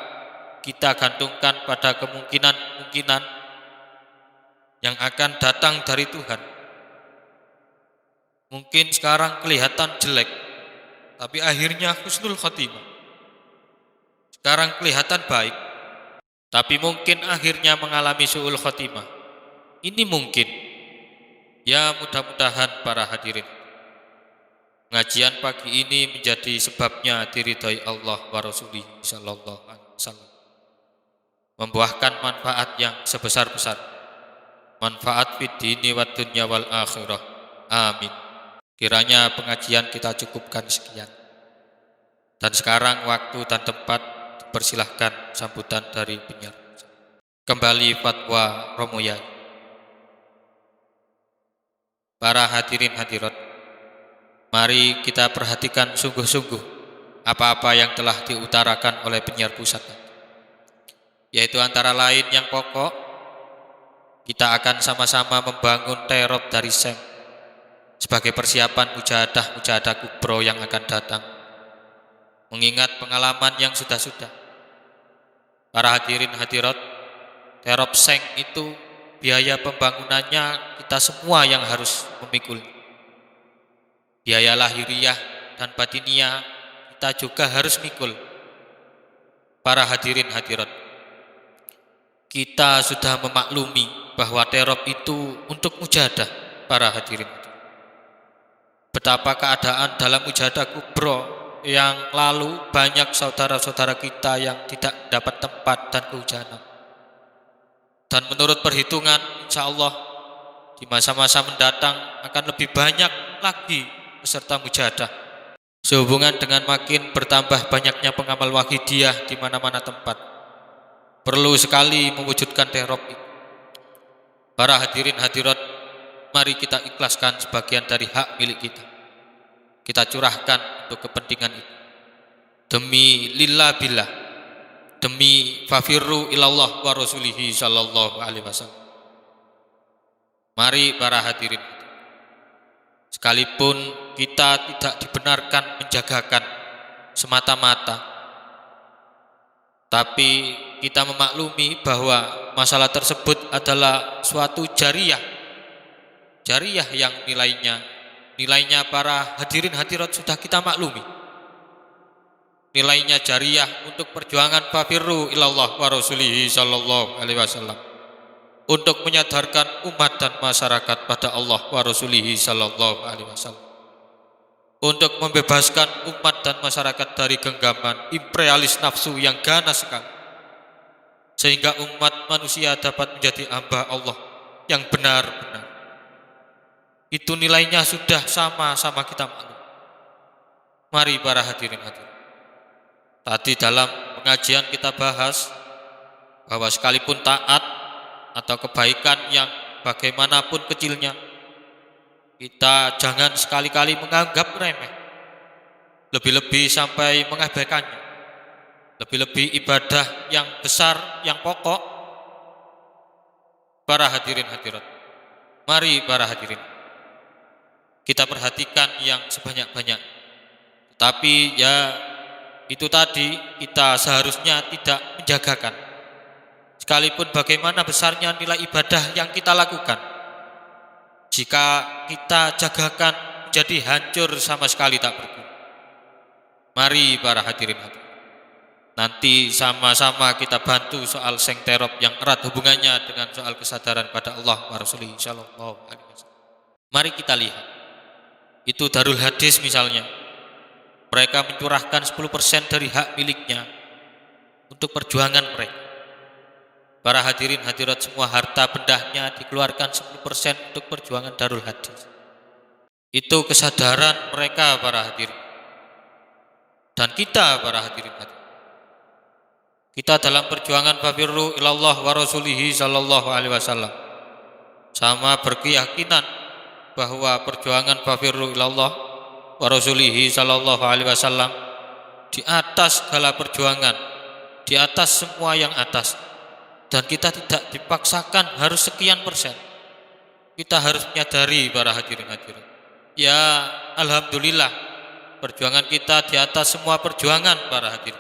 kita gantungkan pada kemungkinan-kemungkinan yang akan datang dari Tuhan. Mungkin sekarang kelihatan jelek, tapi akhirnya husnul khotimah. Sekarang kelihatan baik, tapi mungkin akhirnya mengalami su'ul khotimah. Ini mungkin. Ya mudah-mudahan para hadirin, pengajian pagi ini menjadi sebabnya diridhai Allah wa Rasulih sallallahu alaihi wasallam, membuahkan manfaat yang sebesar-besar, manfaat fid dini wad dunya wal akhirah. Amin. Kiranya pengajian kita cukupkan sekian. Dan sekarang waktu dan tempat dipersilahkan sambutan dari penyiar. Kembali fatwa Romo Yai. Para hadirin hadirat, mari kita perhatikan sungguh-sungguh apa-apa yang telah diutarakan oleh penyiar pusat, yaitu antara lain yang pokok, kita akan sama-sama membangun terop dari Seng sebagai persiapan mujahadah-mujahadah kubro yang akan datang, mengingat pengalaman yang sudah-sudah. Para hadirin hadirat, terop Seng itu biaya pembangunannya kita semua yang harus memikul. Biaya lahiriah dan batiniah kita juga harus mikul. Para hadirin hadirat, kita sudah memaklumi bahwa terop itu untuk mujahadah. Para hadirin, betapa keadaan dalam mujahadah kubro yang lalu banyak saudara-saudara kita yang tidak dapat tempat dan kehujanan. Dan menurut perhitungan, insya Allah di masa-masa mendatang akan lebih banyak lagi peserta mujahadah. Sehubungan dengan makin bertambah banyaknya pengamal wahidiyah di mana-mana tempat, perlu sekali mewujudkan terop itu. Para hadirin hadirat, mari kita ikhlaskan sebagian dari hak milik kita. Kita curahkan untuk kepentingan itu. Demi lillah billah, demi fafirru ilallah wa rasulihi sallallahu alaihi wasallam. Mari para hadirin, sekalipun kita tidak dibenarkan menjagakan semata-mata, tapi kita memaklumi bahwa masalah tersebut adalah suatu jariyah yang nilainya para hadirin hadirat sudah kita maklumi. Nilainya jariyah untuk perjuangan fafirru ilallah wa rasulihi sallallahu alaihi wasallam, untuk menyadarkan umat dan masyarakat pada Allah wa rasulihi sallallahu alaihi wasallam, untuk membebaskan umat dan masyarakat dari genggaman imperialis nafsu yang ganas sekali, sehingga umat manusia dapat menjadi hamba Allah yang benar-benar. Itu nilainya sudah sama-sama kita maklum. Mari para hadirin hadirin, tadi dalam pengajian kita bahas bahwa sekalipun taat atau kebaikan yang bagaimanapun kecilnya, kita jangan sekali-kali menganggap remeh, lebih-lebih sampai mengabaikannya. Lebih-lebih ibadah yang besar, yang pokok. Para hadirin hadirat, mari para hadirin, kita perhatikan yang sebanyak-banyak. Tapi ya itu tadi, kita seharusnya tidak menjagakan. Sekalipun bagaimana besarnya nilai ibadah yang kita lakukan, jika kita jagakan menjadi hancur sama sekali tak berguna. Mari para hadirin hadirin, nanti sama-sama kita bantu soal sengterop yang erat hubungannya dengan soal kesadaran pada Allah wa Rasulih sallallahu alaihi wasallam. Mari kita lihat, itu Darul Hadis misalnya, mereka mencurahkan 10% dari hak miliknya untuk perjuangan mereka. Para hadirin hadirat, semua harta bendahnya dikeluarkan 10% untuk perjuangan Darul Hadis. Itu kesadaran mereka para hadirin. Dan kita para hadirin hadirin, kita dalam perjuangan fafirru ilallah wa rasulihi sallallahu alaihi wasallam sama berkeyakinan bahwa perjuangan fafirru ilallah wa rasulihi sallallahu alaihi wasallam di atas segala perjuangan, di atas semua yang atas. Dan kita tidak dipaksakan harus sekian persen. Kita harus menyadari para hadirin hadirin, ya alhamdulillah, perjuangan kita di atas semua perjuangan para hadirin,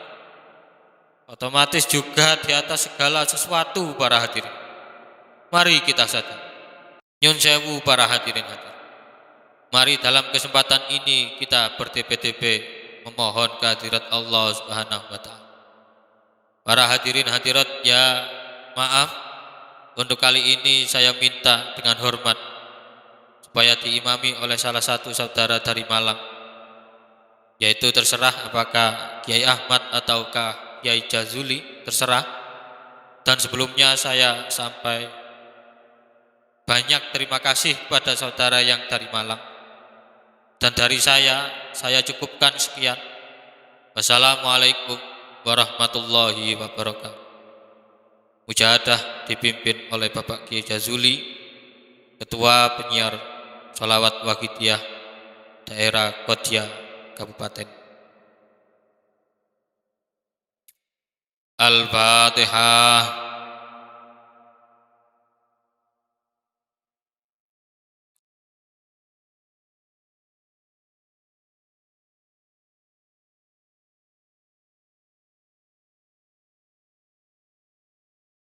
otomatis juga di atas segala sesuatu para hadirin. Mari kita sadar, nyun sewu para hadirin hadirin, mari dalam kesempatan ini kita bertp-tp memohon kehadirat Allah Subhanahu wa ta'ala. Para hadirin hadirat, ya maaf, untuk kali ini saya minta dengan hormat supaya diimami oleh salah satu saudara dari Malang, yaitu terserah apakah Kiai Ahmad ataukah Kiai Jazuli, terserah. Dan sebelumnya saya sampai banyak terima kasih kepada saudara yang dari Malang. Dan dari saya cukupkan sekian. Wassalamualaikum warahmatullahi wabarakatuh. Mujahadah dipimpin oleh Bapak Kiai Jazuli, Ketua Penyiar Sholawat Wahidiyah Daerah Kodja Kabupaten. Al-Fatihah.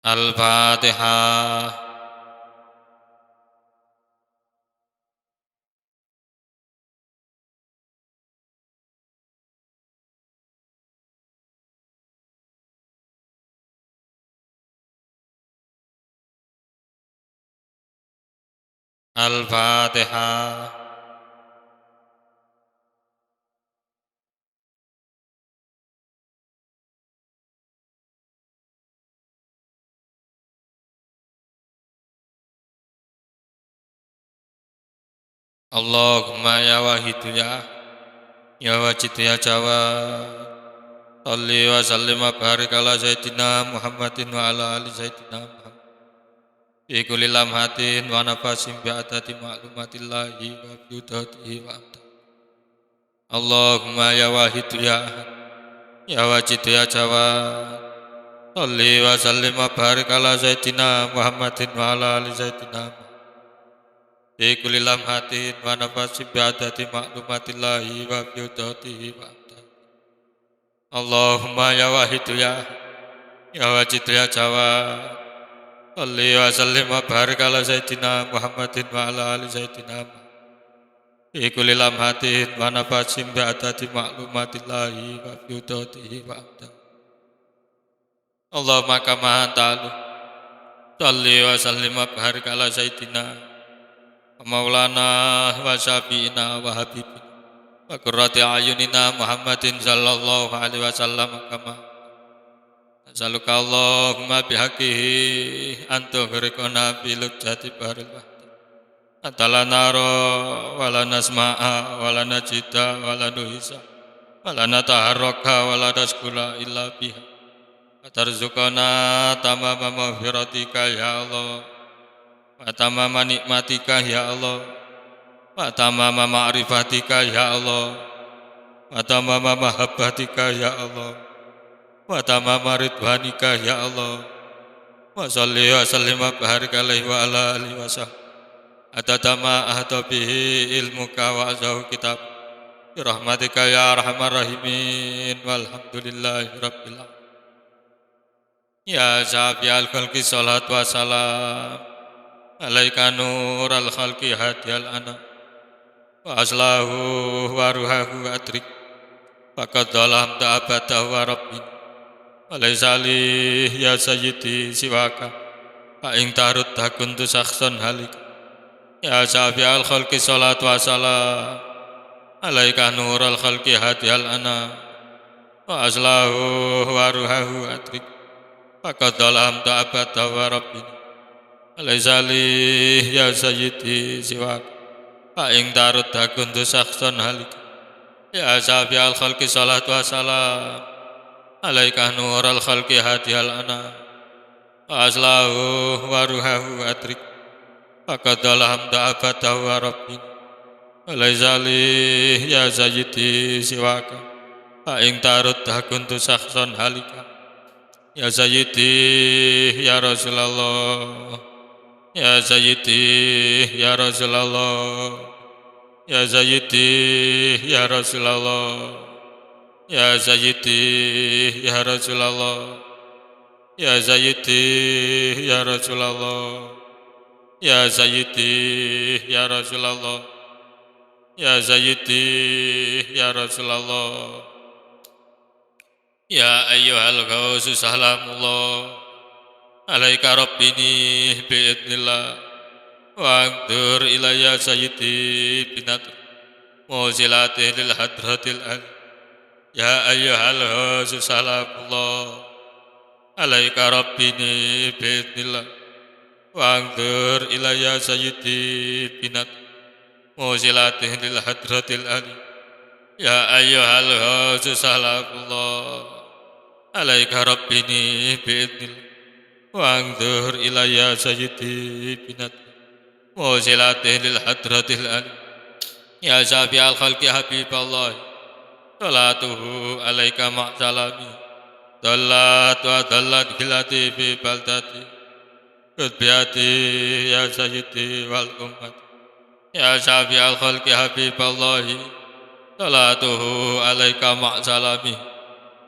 Al-Fatihah. Al-Fatihah. Allahumma ya wahidu ya wajid ya jawad, salli wa sallim wa barik ala sayyidina Muhammadin wa ala ali sayyidina Muhammad fi kulli lamhatin wa nafasin bi'adati ma'lumatillahi wa bi'udatihi wa amta. Allahumma ya wahid ya ahad ya wajid ya jawad salli wa sallim wa barik ala sayyidina Muhammadin wa ala ali sayyidina fi kulli lamhatin wa nafasin bi'adati ma'lumatillahi wa bi'udatihi wa amta. Allahumma ya wahid ya ahad ya wajid ya jawad salli wa sallim wa barik ala sayyidina Muhammadin wa ala ali sayyidina fi kulli lamhatin wa nafasin bi'adati ma'lumatillahi wa bi'udatihi wa amta. Allahumma kama ta'alu salli wa sallim wa barik ala sayyidina Maulana wa syafi'ina wa habibina wa qurrati ayunina Muhammadin sallallahu alaihi wasallam kama nasaluka Allahumma bihaqihi antughriqna bi lujjati baril wahdi atala naro wala nasma'a wala najida wala nuhisa wala nataharraka wala naskula illa biha atarzuqana tamama maghfiratika ya Allah wa tamama nikmatika ya Allah wa tamama ma'rifatika ya Allah wa tamama mahabbatika ya Allah wa tamama ridwanika ya Allah wa salli wa sallim wa barik alaihi wa ala alihi wa sahbihi adadama ahata bihi ilmuka wa azahu kitab birahmatika ya arhamar rahimin walhamdulillahi rabbil alamin. Ya syafi'al khalqi salat wa salam alaika nural khalqi hadiyal ana wa aslahu wa ruhahu adrik faqad dalam ta'abatahu wa rabbin wa laysa li ya sayyidi siwaka fa in tarut takuntu sakhsan halik. Ya syafi'al khalqi salat wa salam alaika nural khalqi hadiyal ana wa aslahu wa ruhahu adrik faqad dalam ta'abatahu wa rabbin alaysa li ya sayyidi siwak fa ing tarut takuntu sakhsan halik. Ya syafi'al khalqi salat wa salam alaika nural khalqi hadiyal ana wa aslahu wa ruhahu adrik faqad dalam ta'abatahu wa rabbin alaysa li ya sayyidi siwak fa ing tarut takuntu sakhsan halika. Ya sayyidi ya Rasulullah ya sayyidi ya Rasulullah ya sayyidi ya Rasulullah ya sayyidi ya Rasulullah ya sayyidi ya Rasulullah ya sayyidi ya Rasulullah ya sayyidi ya Rasulullah ya ayyuhal ghausu salamullah alaika rabbini bi'idnillah wa angdur ilayya sayyidi binatri muzilatih lil hadratil al. Ya ayyuhal ghausu salamullah alaika rabbini bi'idnillah wa angdur ilayya sayyidi binatri muzilatih lil hadratil al. Ya ayyuhal ghausu salamullah alaika rabbini bi'idnillah wa angdur ilayya sayyidi binat muzilatih lil hadratil an. Ya syafi'al khalqi habiballah salatuhu alaika ma'salami dallat wa dallat khilati fi baldati kudbiyati ya sayyidi wal ummat. Ya syafi'al khalqi habiballah salatuhu alaika ma'salami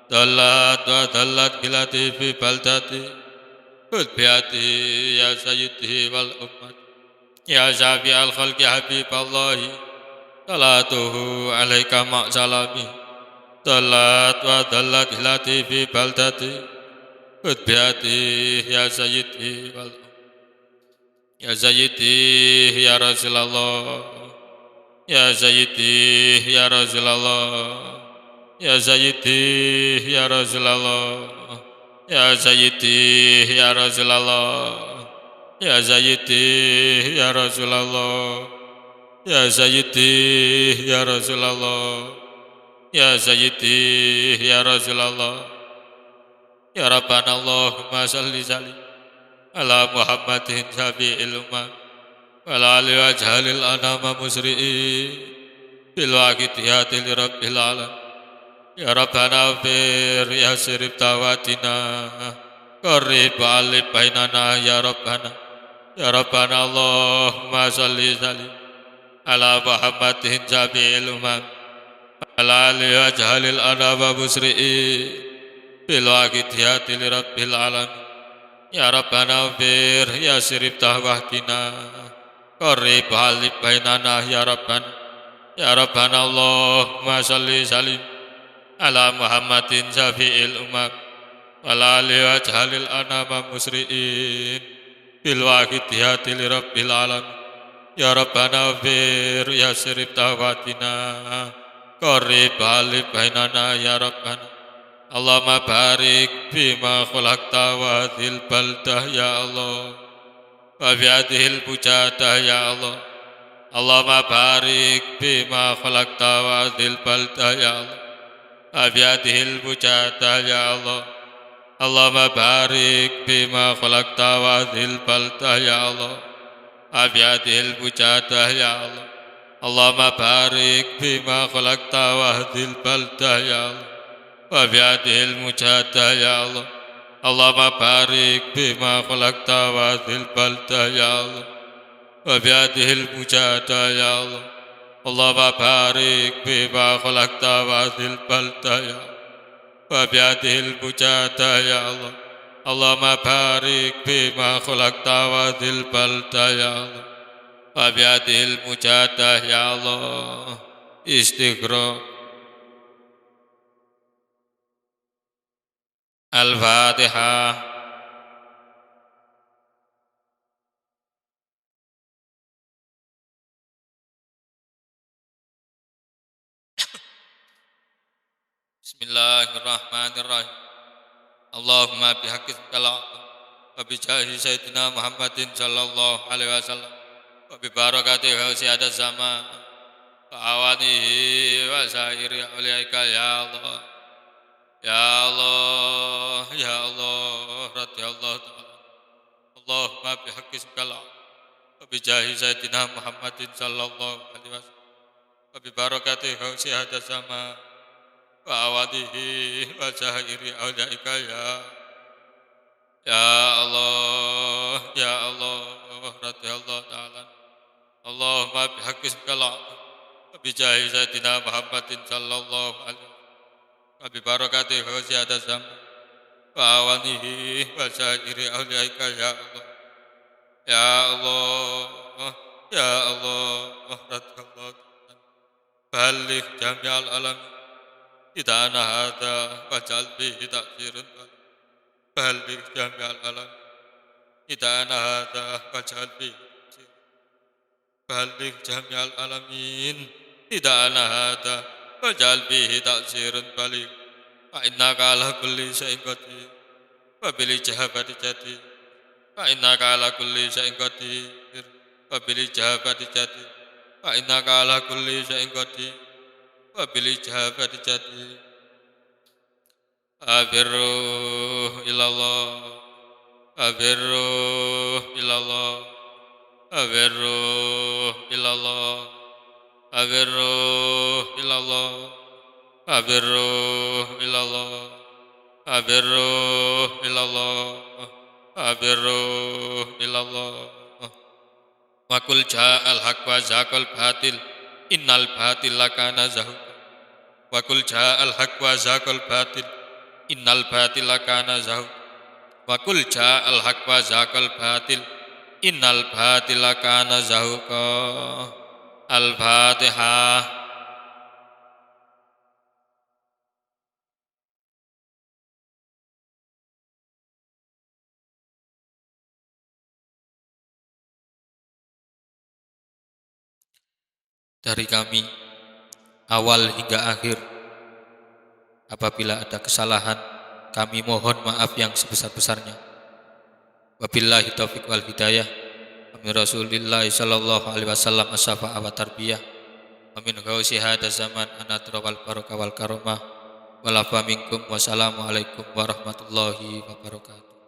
dallat wa dallat khilati fi baldati kudbiyati ya sayyidi wal ummat. Ya syafi'al khalqi habiballahi salatuhu alaika ma'salami dallat wa dallat hilati fi baldati kudbiyati ya sayyidi wal ummat. Ya sayyidi ya Rasulullah ya sayyidi ya Rasulullah ya sayyidi ya Rasulullah ya sayyidi ya Rasulullah ya sayyidi ya Rasulullah ya sayyidi ya Rasulullah ya sayyidi ya Rasulullah ya Rabbana Allahumma salli sallim ala Muhammadin syafi'il ummah wala ali wajhalil anama musri'i bil waqidiyati li rabbil alam ya rabbana fir ya sirib tawatina qarib alif bainana ya rabbana Allahumma salli salim ala Muhammadin syafi'il ummah wala ali wajhalil anama musri'i bil waqidiyati li rabbil alam ya rabbana fir ya sirib tawatina qarib alif bainana ya rabbana Allahumma salli salim ala Muhammadin syafi'il ummah wala ali wajhalil anama musri'in bil waqidiyati li rabbil alam ya rabbana fir ya sirib tawatina qarib alif bainana ya rabbana Allahumma barik bima khalaqta wa hadhil baldah ya Allah wa bi'adhil bujadah ya Allah Allahumma barik bima khalaqta wa hadhil baldah ya Allah wa bi'adhil bujadah ya Allah Allahumma barik bima khalaqta wa hadhil baldah ya Allah wa bi'adhil bujadah ya Allah Allahumma barik bima khalaqta wa hadhil baldah ya Allah wa bi'adhil mujadah ya Allah Allahumma barik bima khalaqta wa hadhil baldah ya Allah wa bi'adhil mujadah ya Allah Allahumma barik bima khalaqta wa hadhil baldah ya Allah wa bi'adhil mujadah ya Allah Allahumma barik bima khalaqta wa hadhil baldah ya Allah wa bi'adhil mujadah ya Allah istighfar. Al-Fatihah. Bismillahirrahmanirrahim. Allahumma bihaqqi kalam wa bi jahi sayyidina Muhammadin sallallahu alaihi wasallam wa bi barakati hausiadat zaman wa awanihi wa sairi auliaika ya Allah. Ya Allah, Ya Allah, Radhi Allah Ta'ala Allahumma bihaqqi kalam wa bi jahi sayyidina Muhammadin sallallahu alaihi wasallam wa bi barakati hausi hada sama wa awadihi wa sahiri awliyaika ya Allah, Ya Allah, Radhi Allah Ta'ala Allahumma bihaqqi kalam wa bi jahi sayyidina Muhammadin sallallahu alaihi wasallam Abi barakati husya dasam wa awanihi wa syairi awliyaika ya Allah. Ya Allah, Ya Allah, Radhallah balik jami'al alam idana hadha wa jalbihi ta'zirun balik jami'al alam idana hadha wa jalbihi balik jami'al alamin idana hadha wajal bihi ta'zirun balik wa innaka ala kulli syai'in qadir wa bil ijabati jadi wa innaka ala kulli syai'in qadir wa bil ijabati jadi wa innaka ala kulli syai'in qadir wa bil ijabati jadi abirru ilallah abirru ilallah abirru ilallah abirru ilallah abirru ilallah abirru ilallah abirru ilallah wa kul ja'al haqq wa zaqal batil innal batila kana zahuqa wa kul ja'al haqq wa zaqal batil innal batila kana zahuqa wa kul ja'al haqq wa zaqal batil innal batila kana zahuqa. Al-Fatihah. Dari kami, awal hingga akhir, apabila ada kesalahan, kami mohon maaf yang sebesar-besarnya. Wabillahi taufiq wal hidayah. Amin Rasulillah sallallahu alaihi wasallam asyafa'a wa tarbiyah. Amin gausi hada zaman anatra wal barakah wal karomah. Walafa minkum wassalamualaikum warahmatullahi wabarakatuh.